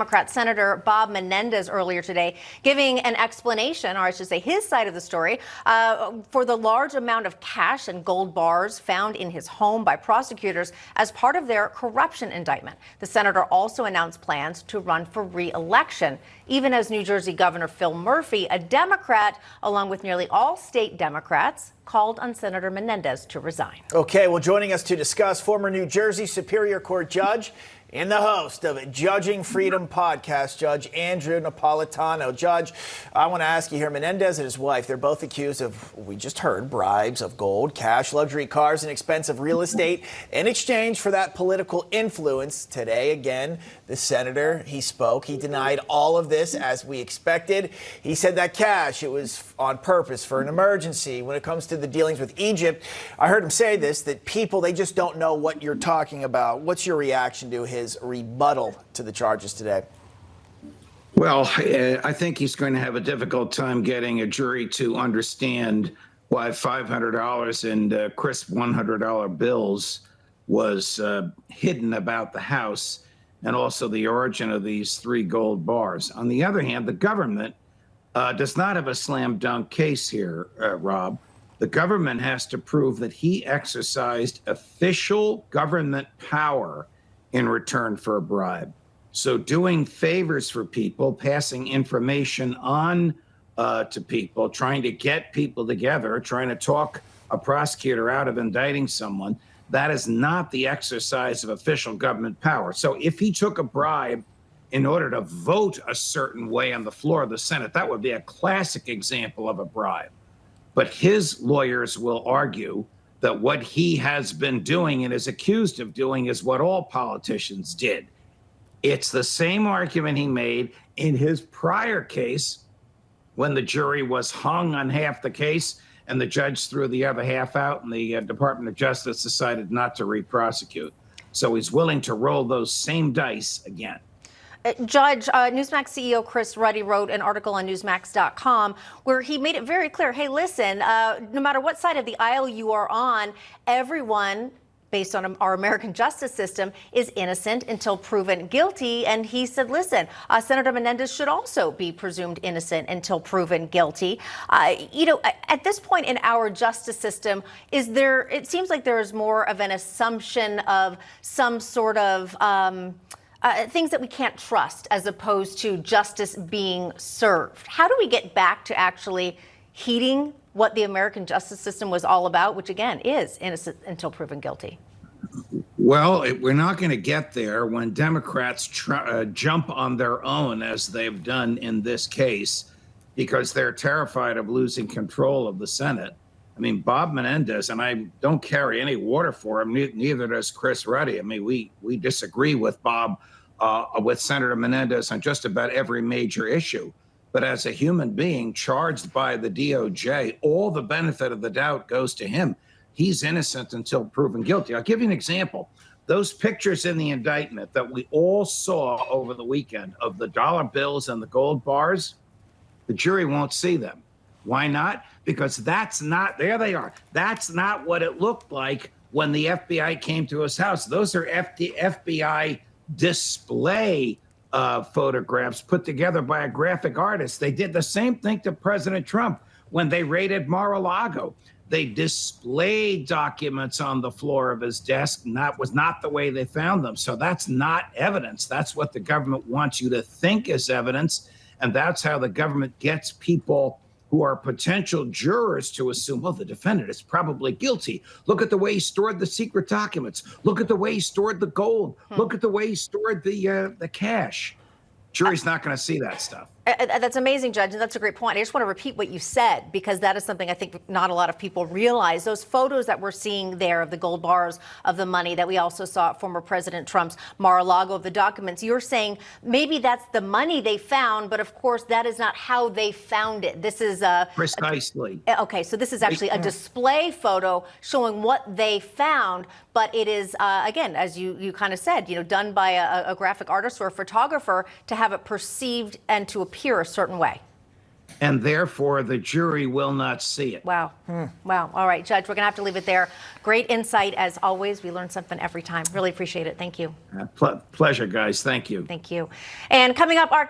Democrat Senator Bob Menendez earlier today, giving an explanation, or I should say his side of the story, for the large amount of cash and gold bars found in his home by prosecutors as part of their corruption indictment. The senator also announced plans to run for re-election, even as New Jersey Governor Phil Murphy, a Democrat, along with nearly all state Democrats, called on Senator Menendez to resign. Okay, well, joining us to discuss, former New Jersey Superior Court judge and the host of Judging Freedom podcast, Judge Andrew Napolitano. Judge, I want to ask you here, Menendez and his wife, they're both accused of, we just heard, bribes of gold, cash, luxury cars, and expensive real estate in exchange for that political influence. Today, again, the senator, he spoke. He denied all of this as we expected. He said that cash, it was on purpose for an emergency. When it comes to the dealings with Egypt, I heard him say this, that people, they just don't know what you're talking about. What's your reaction to his rebuttal to the charges today? Well, I think he's going to have a difficult time getting a jury to understand why $500 in crisp $100 bills was hidden about the house, and also the origin of these 3 gold bars. On the other hand, the government does not have a slam dunk case here, Rob. The government has to prove that he exercised official government power in return for a bribe. So doing favors for people, passing information on to people, trying to get people together, trying to talk a prosecutor out of indicting someone, that is not the exercise of official government power. So if he took a bribe in order to vote a certain way on the floor of the Senate, that would be a classic example of a bribe. But his lawyers will argue that what he has been doing and is accused of doing is what all politicians did. It's the same argument he made in his prior case when the jury was hung on half the case and the judge threw the other half out and the Department of Justice decided not to re-prosecute. So he's willing to roll those same dice again. Judge, Newsmax CEO Chris Ruddy wrote an article on Newsmax.com where he made it very clear, hey, listen, no matter what side of the aisle you are on, everyone, based on our American justice system, is innocent until proven guilty. And he said, listen, Senator Menendez should also be presumed innocent until proven guilty. At this point in our justice system, it seems like there is more of an assumption of some sort of things that we can't trust as opposed to justice being served. How do we get back to actually heeding what the American justice system was all about, which again is innocent until proven guilty? Well, we're not going to get there when Democrats jump on their own, as they've done in this case, because they're terrified of losing control of the Senate. I mean, Bob Menendez, and I don't carry any water for him, neither does Chris Ruddy. I mean, we disagree with with Senator Menendez on just about every major issue. But as a human being charged by the DOJ, all the benefit of the doubt goes to him. He's innocent until proven guilty. I'll give you an example. Those pictures in the indictment that we all saw over the weekend of the dollar bills and the gold bars, the jury won't see them. Why not? Because that's not, there they are. That's not what it looked like when the FBI came to his house. Those are FBI display photographs put together by a graphic artist. They did the same thing to President Trump when they raided Mar-a-Lago. They displayed documents on the floor of his desk, and that was not the way they found them. So that's not evidence. That's what the government wants you to think is evidence. And that's how the government gets people who are potential jurors to assume, well, the defendant is probably guilty. Look at the way he stored the secret documents. Look at the way he stored the gold. Look at the way he stored the cash. Jury's not going to see that stuff. That's amazing, Judge, and that's a great point. I just want to repeat what you said, because that is something I think not a lot of people realize. Those photos that we're seeing there of the gold bars of the money that we also saw at former President Trump's Mar-a-Lago, of the documents, you're saying maybe that's the money they found, but of course that is not how they found it. This is precisely. Okay, so this is actually a display photo showing what they found, but it is, again, as you kind of said, done by a graphic artist or a photographer to have it perceived and to appear a certain way. and therefore the jury will not see it. Wow. Wow. All right, Judge, we're going to have to leave it there. Great insight as always. We learn something every time. Really appreciate it. Thank you. Pleasure, guys. Thank you. Thank you. And coming up, our